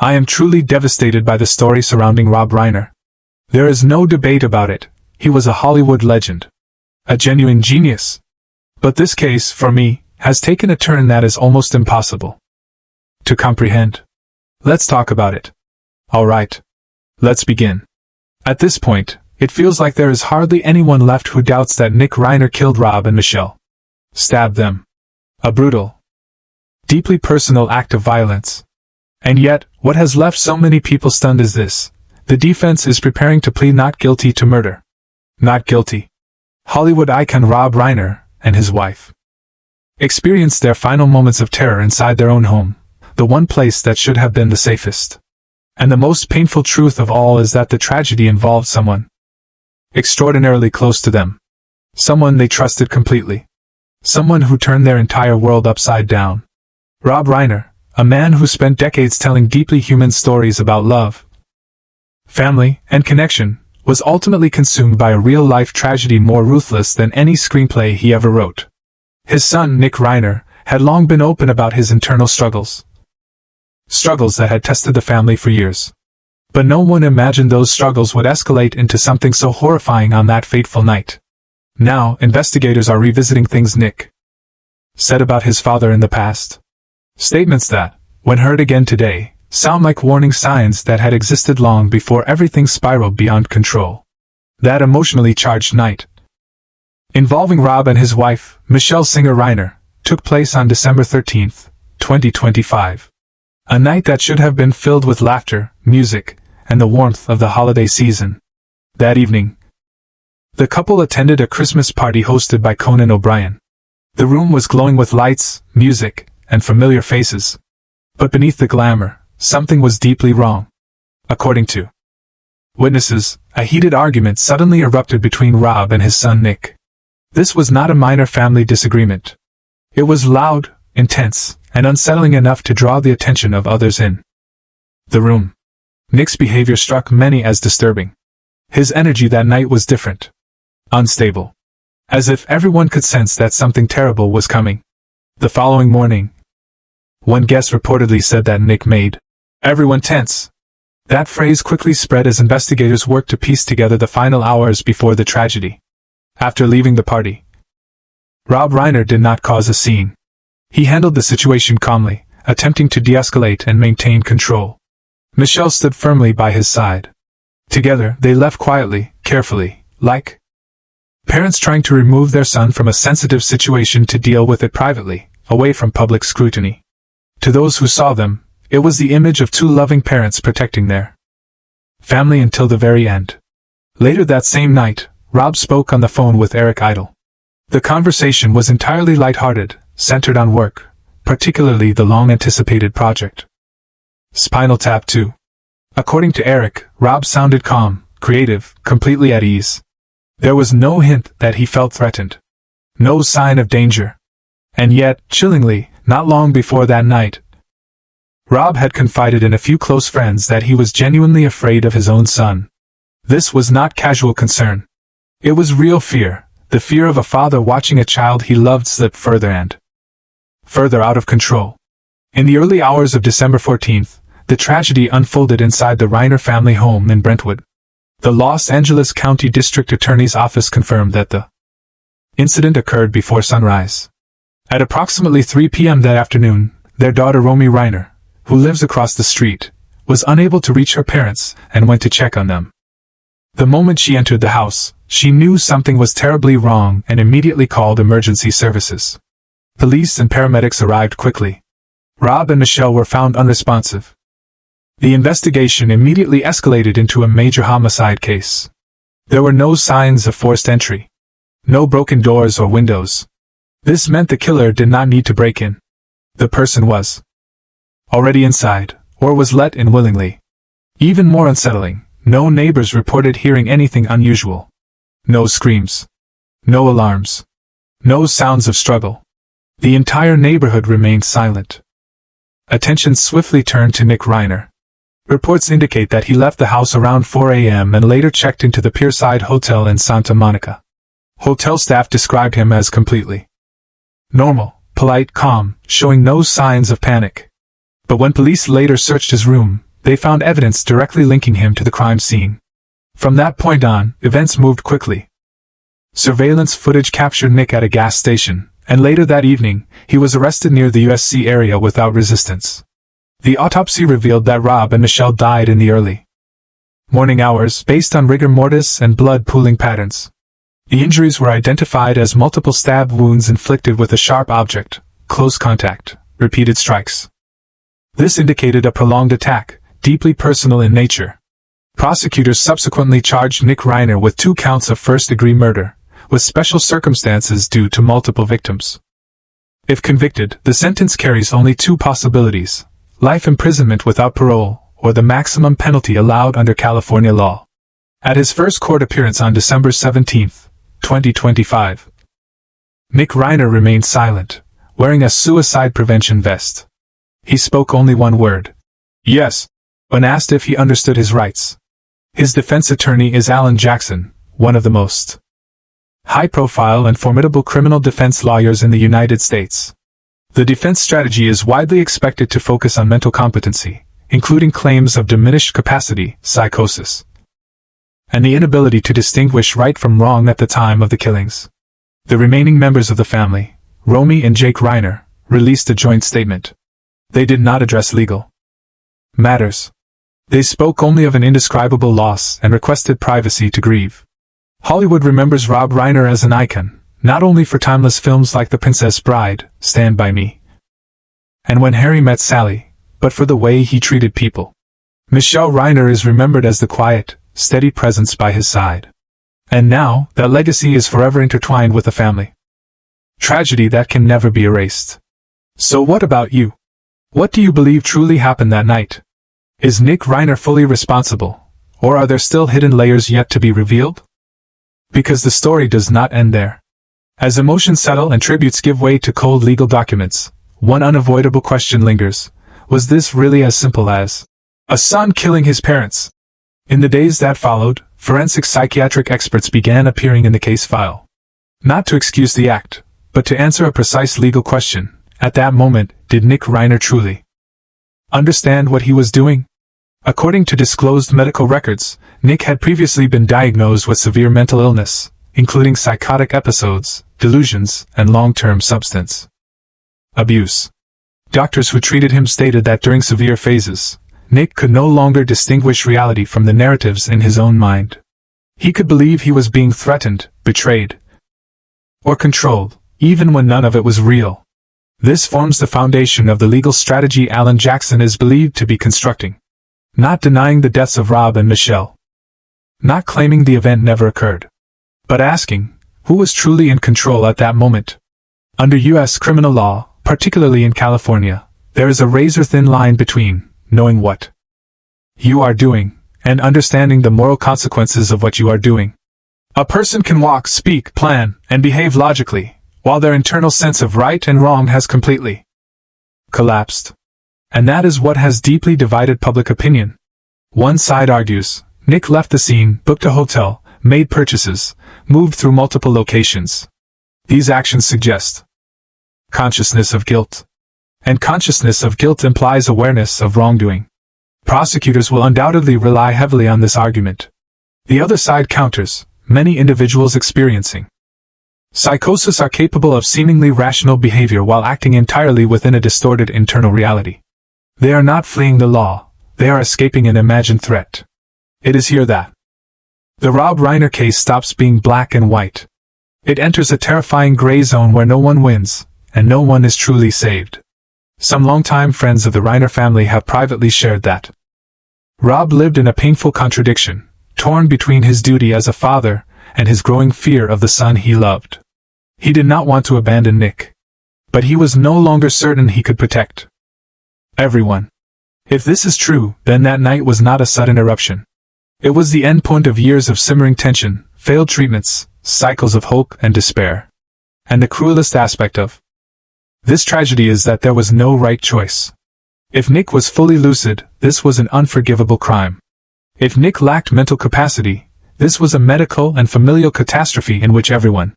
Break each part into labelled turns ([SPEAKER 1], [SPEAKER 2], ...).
[SPEAKER 1] I am truly devastated by the story surrounding Rob Reiner. There is no debate about it. He was a Hollywood legend. A genuine genius. But this case, for me, has taken a turn that is almost impossible to comprehend. Let's talk about it. Alright. Let's begin. At this point, it feels like there is hardly anyone left who doubts that Nick Reiner killed Rob and Michelle. Stabbed them. A brutal, deeply personal act of violence. And yet, what has left so many people stunned is this. The defense is preparing to plead not guilty to murder. Not guilty. Hollywood icon Rob Reiner and his wife experienced their final moments of terror inside their own home, the one place that should have been the safest. And the most painful truth of all is that the tragedy involved someone extraordinarily close to them. Someone they trusted completely. Someone who turned their entire world upside down. Rob Reiner, a man who spent decades telling deeply human stories about love, family, and connection, was ultimately consumed by a real-life tragedy more ruthless than any screenplay he ever wrote. His son, Nick Reiner, had long been open about his internal struggles. Struggles that had tested the family for years. But no one imagined those struggles would escalate into something so horrifying on that fateful night. Now, investigators are revisiting things Nick said about his father in the past. Statements that, when heard again today, sound like warning signs that had existed long before everything spiraled beyond control. That emotionally charged night, involving Rob and his wife, Michelle Singer Reiner, took place on December 13, 2025. A night that should have been filled with laughter, music, and the warmth of the holiday season. That evening, the couple attended a Christmas party hosted by Conan O'Brien. The room was glowing with lights, music, and familiar faces. But beneath the glamour, something was deeply wrong. According to witnesses, a heated argument suddenly erupted between Rob and his son Nick. This was not a minor family disagreement. It was loud, intense, and unsettling enough to draw the attention of others in the room. Nick's behavior struck many as disturbing. His energy that night was different. Unstable. As if everyone could sense that something terrible was coming. The following morning, one guest reportedly said that Nick made everyone tense. That phrase quickly spread as investigators worked to piece together the final hours before the tragedy. After leaving the party, Rob Reiner did not cause a scene. He handled the situation calmly, attempting to de-escalate and maintain control. Michelle stood firmly by his side. Together, they left quietly, carefully, like parents trying to remove their son from a sensitive situation to deal with it privately, away from public scrutiny. To those who saw them, it was the image of two loving parents protecting their family until the very end. Later that same night, Rob spoke on the phone with Eric Idle. The conversation was entirely lighthearted, centered on work, particularly the long-anticipated project Spinal Tap 2. According to Eric, Rob sounded calm, creative, completely at ease. There was no hint that he felt threatened. No sign of danger. And yet, chillingly, not long before that night, Rob had confided in a few close friends that he was genuinely afraid of his own son. This was not casual concern. It was real fear, the fear of a father watching a child he loved slip further and further out of control. In the early hours of December 14th, the tragedy unfolded inside the Reiner family home in Brentwood. The Los Angeles County District Attorney's Office confirmed that the incident occurred before sunrise. At approximately 3 p.m. that afternoon, their daughter Romy Reiner, who lives across the street, was unable to reach her parents and went to check on them. The moment she entered the house, she knew something was terribly wrong and immediately called emergency services. Police and paramedics arrived quickly. Rob and Michelle were found unresponsive. The investigation immediately escalated into a major homicide case. There were no signs of forced entry. No broken doors or windows. This meant the killer did not need to break in. The person was already inside, or was let in willingly. Even more unsettling, no neighbors reported hearing anything unusual. No screams. No alarms. No sounds of struggle. The entire neighborhood remained silent. Attention swiftly turned to Nick Reiner. Reports indicate that he left the house around 4 a.m. and later checked into the Pierside Hotel in Santa Monica. Hotel staff described him as completely normal, polite, calm, showing no signs of panic. But when police later searched his room, they found evidence directly linking him to the crime scene. From that point on, events moved quickly. Surveillance footage captured Nick at a gas station, and later that evening, he was arrested near the USC area without resistance. The autopsy revealed that Rob and Michelle died in the early morning hours based on rigor mortis and blood pooling patterns. The injuries were identified as multiple stab wounds inflicted with a sharp object, close contact, repeated strikes. This indicated a prolonged attack, deeply personal in nature. Prosecutors subsequently charged Nick Reiner with 2 counts of first-degree murder, with special circumstances due to multiple victims. If convicted, the sentence carries only 2 possibilities: life imprisonment without parole, or the maximum penalty allowed under California law. At his first court appearance on December 17, 2025, Nick Reiner remained silent, wearing a suicide prevention vest. He spoke only one word: yes, when asked if he understood his rights. His defense attorney is Alan Jackson, one of the most high-profile and formidable criminal defense lawyers in the United States. The defense strategy is widely expected to focus on mental competency, including claims of diminished capacity, psychosis, and the inability to distinguish right from wrong at the time of the killings. The remaining members of the family, Romy and Jake Reiner, released a joint statement. They did not address legal matters. They spoke only of an indescribable loss and requested privacy to grieve. Hollywood remembers Rob Reiner as an icon, not only for timeless films like The Princess Bride, Stand By Me, and When Harry Met Sally, but for the way he treated people. Michelle Reiner is remembered as the quiet, steady presence by his side. And now, that legacy is forever intertwined with the family. Tragedy that can never be erased. So what about you? What do you believe truly happened that night? Is Nick Reiner fully responsible, or are there still hidden layers yet to be revealed? Because the story does not end there. As emotions settle and tributes give way to cold legal documents, one unavoidable question lingers. Was this really as simple as a son killing his parents? In the days that followed, forensic psychiatric experts began appearing in the case file. Not to excuse the act, but to answer a precise legal question. At that moment, did Nick Reiner truly understand what he was doing? According to disclosed medical records, Nick had previously been diagnosed with severe mental illness, including psychotic episodes, delusions, and long-term substance abuse. Doctors who treated him stated that during severe phases, Nick could no longer distinguish reality from the narratives in his own mind. He could believe he was being threatened, betrayed, or controlled, even when none of it was real. This forms the foundation of the legal strategy Alan Jackson is believed to be constructing. Not denying the deaths of Rob and Michelle. Not claiming the event never occurred. But asking, who was truly in control at that moment? Under U.S. criminal law, particularly in California, there is a razor-thin line between knowing what you are doing and understanding the moral consequences of what you are doing. A person can walk, speak, plan, and behave logically, while their internal sense of right and wrong has completely collapsed. And that is what has deeply divided public opinion. One side argues, Nick left the scene, booked a hotel, made purchases, moved through multiple locations. These actions suggest consciousness of guilt. And consciousness of guilt implies awareness of wrongdoing. Prosecutors will undoubtedly rely heavily on this argument. The other side counters, many individuals experiencing psychosis are capable of seemingly rational behavior while acting entirely within a distorted internal reality. They are not fleeing the law, they are escaping an imagined threat. It is here that the Rob Reiner case stops being black and white. It enters a terrifying gray zone where no one wins, and no one is truly saved. Some longtime friends of the Reiner family have privately shared that Rob lived in a painful contradiction, torn between his duty as a father and his growing fear of the son he loved. He did not want to abandon Nick, but he was no longer certain he could protect everyone. If this is true, then that night was not a sudden eruption. It was the endpoint of years of simmering tension, failed treatments, cycles of hope and despair. And the cruelest aspect of this tragedy is that there was no right choice. If Nick was fully lucid, this was an unforgivable crime. If Nick lacked mental capacity, this was a medical and familial catastrophe in which everyone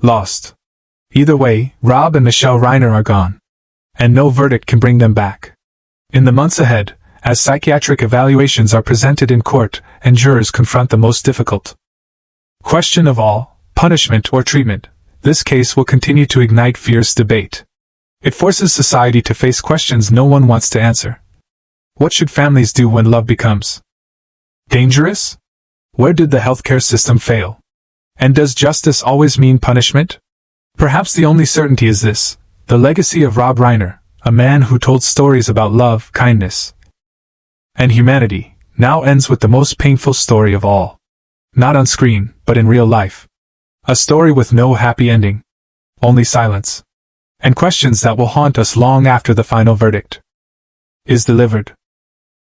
[SPEAKER 1] lost. Either way, Rob and Michelle Reiner are gone. And no verdict can bring them back. In the months ahead, as psychiatric evaluations are presented in court and jurors confront the most difficult question of all: punishment or treatment. This case will continue to ignite fierce debate. It forces society to face questions no one wants to answer. What should families do when love becomes dangerous? Where did the healthcare system fail? And does justice always mean punishment? Perhaps the only certainty is this: the legacy of Rob Reiner, a man who told stories about love, kindness, and humanity, now ends with the most painful story of all. Not on screen, but in real life. A story with no happy ending. Only silence. And questions that will haunt us long after the final verdict is delivered.